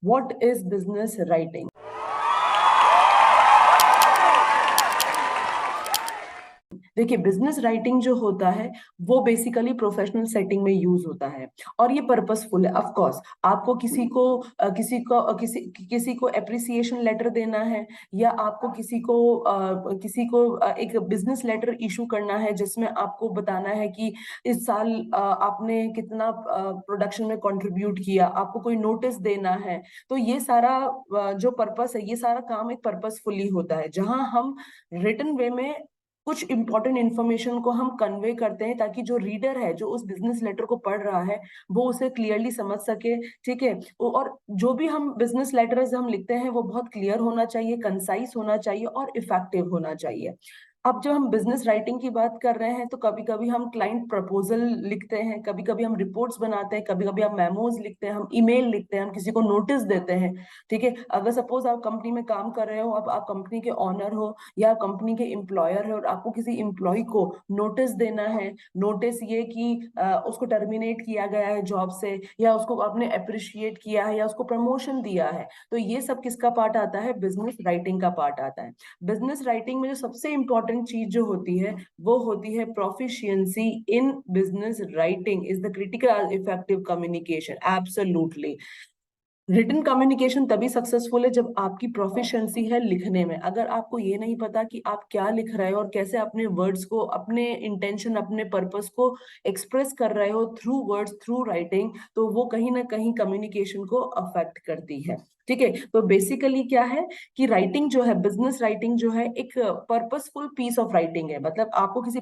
What is business writing? देखिए, business writing जो होता है वो बेसिकली प्रोफेशनल सेटिंग में यूज होता है और ये पर्पसफुल है। ऑफ कोर्स आपको किसी को अप्रिसिएशन लेटर देना है, या आपको किसी को एक बिजनेस लेटर इशू करना है जिसमें आपको बताना है कि इस साल आपने कितना प्रोडक्शन में कंट्रीब्यूट किया, आपको कोई नोटिस देना है। तो ये सारा जो पर्पस है, ये सारा काम एक पर्पसफुली होता है, जहां हम रिटन वे में कुछ इंपॉर्टेंट इंफॉर्मेशन को हम कन्वे करते हैं, ताकि जो रीडर है, जो उस बिजनेस लेटर को पढ़ रहा है, वो उसे क्लियरली समझ सके। ठीक है। और जो भी हम बिजनेस लेटर्स हम लिखते हैं वो बहुत क्लियर होना चाहिए, कंसाइज होना चाहिए और इफेक्टिव होना चाहिए। अब जब हम बिजनेस राइटिंग की बात कर रहे हैं तो कभी कभी हम क्लाइंट प्रपोजल लिखते हैं, कभी कभी हम रिपोर्ट्स बनाते हैं, कभी कभी हम मेमोज लिखते हैं, हम ईमेल लिखते हैं, हम किसी को नोटिस देते हैं। ठीक है। अगर सपोज आप कंपनी में काम कर रहे हो, अब आप कंपनी के ऑनर हो या कंपनी के एम्प्लॉयर है, और आपको किसी एम्प्लॉय को नोटिस देना है, नोटिस ये कि उसको टर्मिनेट किया गया है जॉब से, या उसको आपने अप्रिशिएट किया है, या उसको प्रमोशन दिया है, तो ये सब किसका पार्ट आता है? बिजनेस राइटिंग का पार्ट आता है। बिजनेस राइटिंग में जो सबसे इंपॉर्टेंट चीज जो होती है वो होती है proficiency in business writing is the critical effective communication. Absolutely. Written communication तभी सक्सेसफुल है जब आपकी प्रोफिशिएंसी है लिखने में। अगर आपको ये नहीं पता कि आप क्या लिख रहे हो और कैसे अपने वर्ड्स को, अपने इंटेंशन, अपने पर्पस को एक्सप्रेस कर रहे हो थ्रू वर्ड्स, थ्रू राइटिंग, तो वो कहीं ना कहीं कम्युनिकेशन को अफेक्ट करती है। ठीक है। तो बेसिकली क्या है कि राइटिंग जो है, बिजनेस राइटिंग जो है, एक पर्पसफुल पीस ऑफ राइटिंग है। मतलब आपको किसी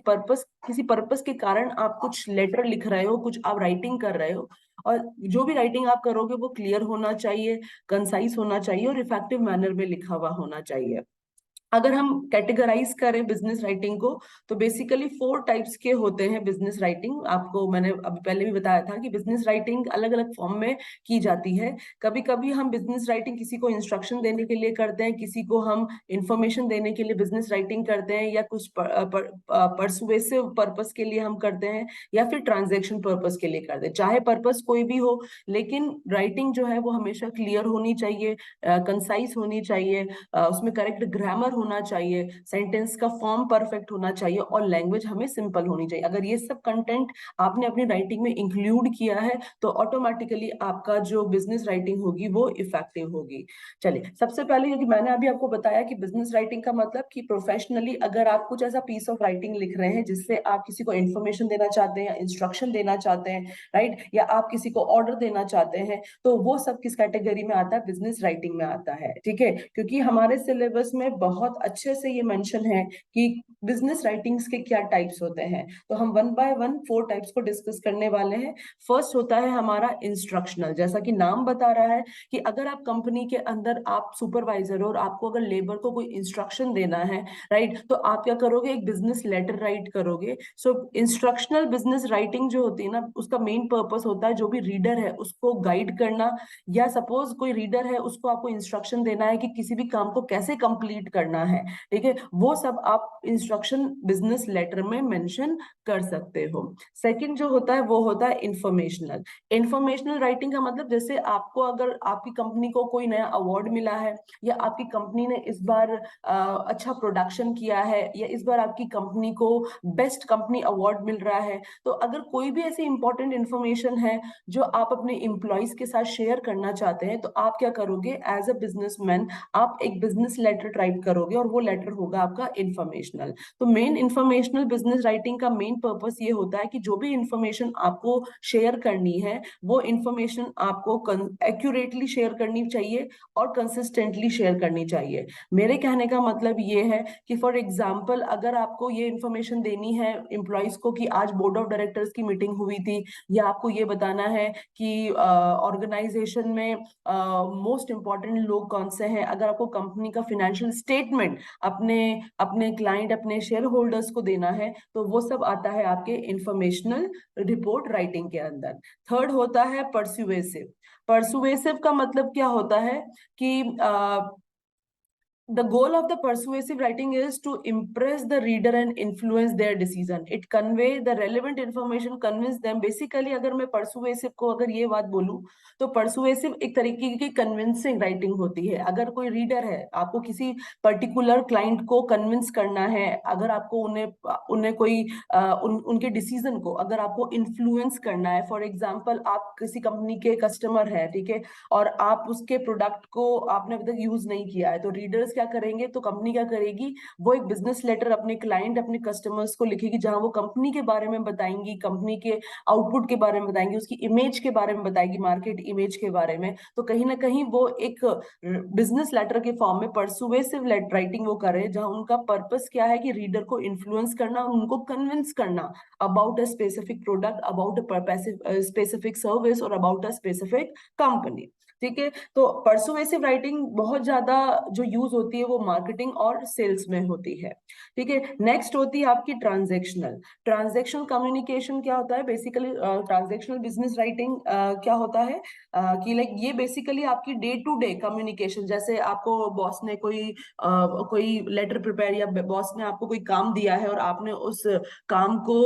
पर्पस के कारण आप कुछ लेटर लिख रहे हो, कुछ आप राइटिंग कर रहे हो, और जो भी राइटिंग आप करोगे वो क्लियर होना चाहिए, कंसाइज होना चाहिए और इफेक्टिव मैनर में लिखा हुआ होना चाहिए। अगर हम कैटेगराइज करें बिजनेस राइटिंग को, तो बेसिकली 4 टाइप्स के होते हैं बिजनेस राइटिंग। आपको मैंने अभी पहले भी बताया था कि बिजनेस राइटिंग अलग अलग फॉर्म में की जाती है। कभी कभी हम बिजनेस राइटिंग किसी को इंस्ट्रक्शन देने के लिए करते हैं, किसी को हम इंफॉर्मेशन देने के लिए बिजनेस राइटिंग करते हैं, या कुछ परसुएसिव पर्पस के लिए हम करते हैं, या फिर ट्रांजेक्शन पर्पस के लिए करते हैं। चाहे पर्पस कोई भी हो, लेकिन राइटिंग जो है वो हमेशा क्लियर होनी चाहिए, कंसाइज होनी चाहिए, उसमें करेक्ट ग्रामर होना चाहिए, सेंटेंस का फॉर्म परफेक्ट होना चाहिए, और लैंग्वेज हमें सिंपल होनी चाहिए। अगर ये सब कंटेंट आपने अपनी राइटिंग में इंक्लूड किया है तो ऑटोमेटिकली आपका जो बिजनेस राइटिंग होगी वो इफेक्टिव होगी। चलिए, सबसे पहले, क्योंकि मैंने अभी आपको बताया कि बिजनेस राइटिंग का मतलब कि प्रोफेशनली अगर आप कुछ ऐसा पीस ऑफ राइटिंग लिख रहे हैं जिससे आप किसी को इन्फॉर्मेशन देना चाहते हैं या इंस्ट्रक्शन देना चाहते हैं, राइट, या आप किसी को ऑर्डर देना चाहते हैं, तो वो सब किस कैटेगरी में आता है? बिजनेस राइटिंग में आता है। ठीक है। क्योंकि हमारे सिलेबस में बहुत अच्छे से ये मेंशन है कि बिजनेस राइटिंग्स के क्या टाइप्स होते हैं, तो हम 1 बाय 1 4 टाइप्स को डिस्कस करने वाले हैं। फर्स्ट होता है हमारा इंस्ट्रक्शनल। जैसा कि नाम बता रहा है कि अगर आप कंपनी के अंदर आप सुपरवाइजर हो और आपको अगर लेबर को कोई इंस्ट्रक्शन देना है, राइट, तो आप क्या करोगे? एक बिजनेस लेटर राइट करोगे। सो इंस्ट्रक्शनल बिजनेस राइटिंग जो होती है ना, उसका मेन पर्पस होता है जो भी रीडर है उसको गाइड करना, या सपोज कोई रीडर है, उसको आपको इंस्ट्रक्शन देना है कि किसी भी काम को कैसे कंप्लीट करना है। ठीक है। वो सब आप इंस्ट्रक्शन बिजनेस लेटर में मेंशन कर सकते हो। सेकंड जो होता है वो होता है इंफॉर्मेशनल। इंफॉर्मेशनल राइटिंग का मतलब, जैसे आपको, अगर आपकी कंपनी को कोई नया अवार्ड मिला है, या आपकी कंपनी ने इस बार अच्छा प्रोडक्शन किया है, या इस बार आपकी कंपनी को बेस्ट कंपनी अवार्ड मिल रहा है, तो अगर कोई भी ऐसी इंपॉर्टेंट इंफॉर्मेशन है जो आप अपने एम्प्लॉयज के साथ शेयर करना चाहते हैं, तो आप क्या करोगे? एज अ बिजनेसमैन आप एक बिजनेस लेटर टाइप करोगे, और वो लेटर होगा आपका इंफॉर्मेशनल। तो मेन इंफॉर्मेशनल बिजनेस राइटिंग का मेन पर्पस ये होता है कि जो भी इंफॉर्मेशन आपको शेयर करनी है, वो इंफॉर्मेशन आपको एक्यूरेटली शेयर करनी चाहिए और कंसिस्टेंटली शेयर करनी चाहिए। मेरे कहने का मतलब ये है कि फॉर एग्जाम्पल, अगर आपको ये इंफॉर्मेशन देनी है एम्प्लॉयज को कि आज बोर्ड ऑफ डायरेक्टर्स की मीटिंग हुई थी, या आपको ये बताना है कि ऑर्गेनाइजेशन में मोस्ट इंपॉर्टेंट लोग कौन से हैं, अगर आपको कंपनी का फाइनेंशियल स्टेटमेंट अपने अपने क्लाइंट, अपने शेयर होल्डर्स को देना है, तो वो सब आता है आपके इंफॉर्मेशनल रिपोर्ट राइटिंग के अंदर। थर्ड होता है परसुएसिव। परसुएसिव का मतलब क्या होता है कि The goal of the persuasive writing is to impress the reader and influence their decision. It convey the relevant information, convince them. Basically अगर मैं persuasive को अगर ये बात बोलूं तो persuasive एक तरीके की convincing writing होती है. अगर कोई reader है, आपको किसी particular client को convince करना है, अगर आपको उन्हें कोई उनके decision को अगर आपको influence करना है, for example आप किसी कंपनी के customer है, ठीक है, और आप उसके प्रोडक्ट को आपने अभी तक यूज नहीं किया है, तो रीडर्स क्या करेंगे, तो कंपनी क्या करेगी, वो एक बिजनेस लेटर अपने क्लाइंट, अपने कस्टमर्स को लिखेगी, जहां वो कंपनी के बारे में बताएंगी, कंपनी के आउटपुट के बारे में बताएंगी, उसकी इमेज के बारे में बताएगी, मार्केट इमेज के बारे में. तो कहीं ना कहीं वो एक बिजनेस लेटर के फॉर्म में परसुएसिव राइटिंग वो करे, जहां उनका पर्पस क्या है कि रीडर को इन्फ्लुएंस करना, उनको कन्विंस करना about a specific product, about a specific service और अबाउट अ स्पेसिफिक कंपनी. ठीक है, तो परसुएसिव राइटिंग बहुत ज्यादा जो यूज होती है वो मार्केटिंग और सेल्स में होती है. ठीक है, नेक्स्ट होती है आपकी ट्रांजैक्शनल. ट्रांजैक्शनल कम्युनिकेशन क्या होता है, बेसिकली ट्रांजैक्शनल बिजनेस राइटिंग क्या होता है कि लाइक ये बेसिकली आपकी डे टू डे कम्युनिकेशन, जैसे आपको बॉस ने कोई लेटर प्रिपेयर या बॉस ने आपको कोई काम दिया है और आपने उस काम को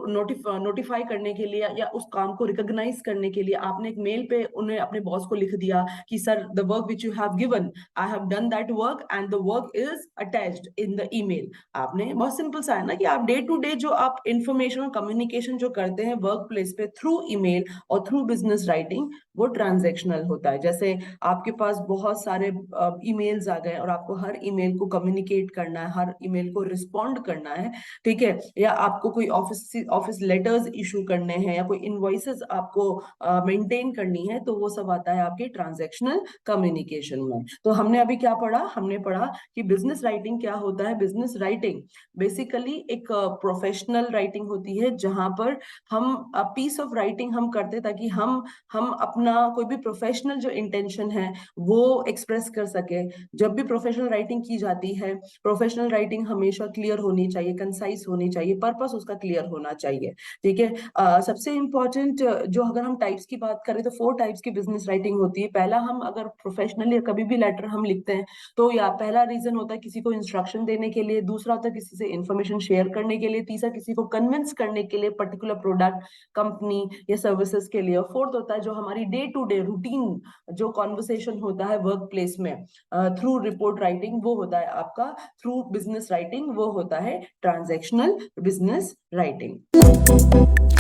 नोटिफाई करने के लिए या उस काम को रिकॉग्नाइज करने के लिए आपने एक मेल पे उन्हें अपने बॉस को लिख दिया कि sir the work which you have given, I have done that work and the work is attached in the email. आपने बहुत सिंपल सा है ना कि आप डे टू डे जो आप इंफॉर्मेशन और कम्युनिकेशन जो करते हैं वर्क प्लेस पे थ्रू ईमेल और थ्रू बिजनेस राइटिंग, वो ट्रांजेक्शनल होता है. जैसे आपके पास बहुत सारे ईमेल्स आ गए और आपको हर ईमेल को कम्युनिकेट करना है, हर ईमेल को रिस्पॉन्ड करना है, ठीक है, या आपको कोई ऑफिस लेटर्स इशू करने हैं या कोई इनवॉइसेस आपको मेंटेन करनी है, तो वो सब आता है आपके ट्रांजैक्शनल कम्युनिकेशन में. तो हमने अभी क्या पढ़ा, हमने पढ़ा कि बिजनेस राइटिंग क्या होता है. बिजनेस राइटिंग बेसिकली एक प्रोफेशनल राइटिंग होती है, जहां पर हम पीस ऑफ राइटिंग हम करते हैं ताकि हम अपना कोई भी प्रोफेशनल जो इंटेंशन है वो एक्सप्रेस कर सके. जब भी प्रोफेशनल राइटिंग की जाती है, प्रोफेशनल राइटिंग हमेशा क्लियर होनी चाहिए, कंसाइज होनी चाहिए, पर्पस उसका क्लियर होना चाहिए. ठीक है, सबसे इंपॉर्टेंट जो अगर हम टाइप्स की बात करें तो 4 टाइप्स की बिजनेस राइटिंग होती है. पहला, हम अगर प्रोफेशनली कभी भी लेटर हम लिखते हैं तो या पहला रीजन होता है किसी को इंस्ट्रक्शन देने के लिए, दूसरा होता है किसी से इंफॉर्मेशन शेयर करने के लिए, तीसरा किसी को कन्विंस करने के लिए पर्टिकुलर प्रोडक्ट, कंपनी या सर्विसेज के लिए, फोर्थ होता है जो हमारी डे टू डे रूटीन जो कॉन्वर्सेशन होता है वर्क प्लेस में थ्रू रिपोर्ट राइटिंग, वो होता है आपका थ्रू बिजनेस राइटिंग, वो होता है ट्रांजैक्शनल बिजनेस राइटिंग.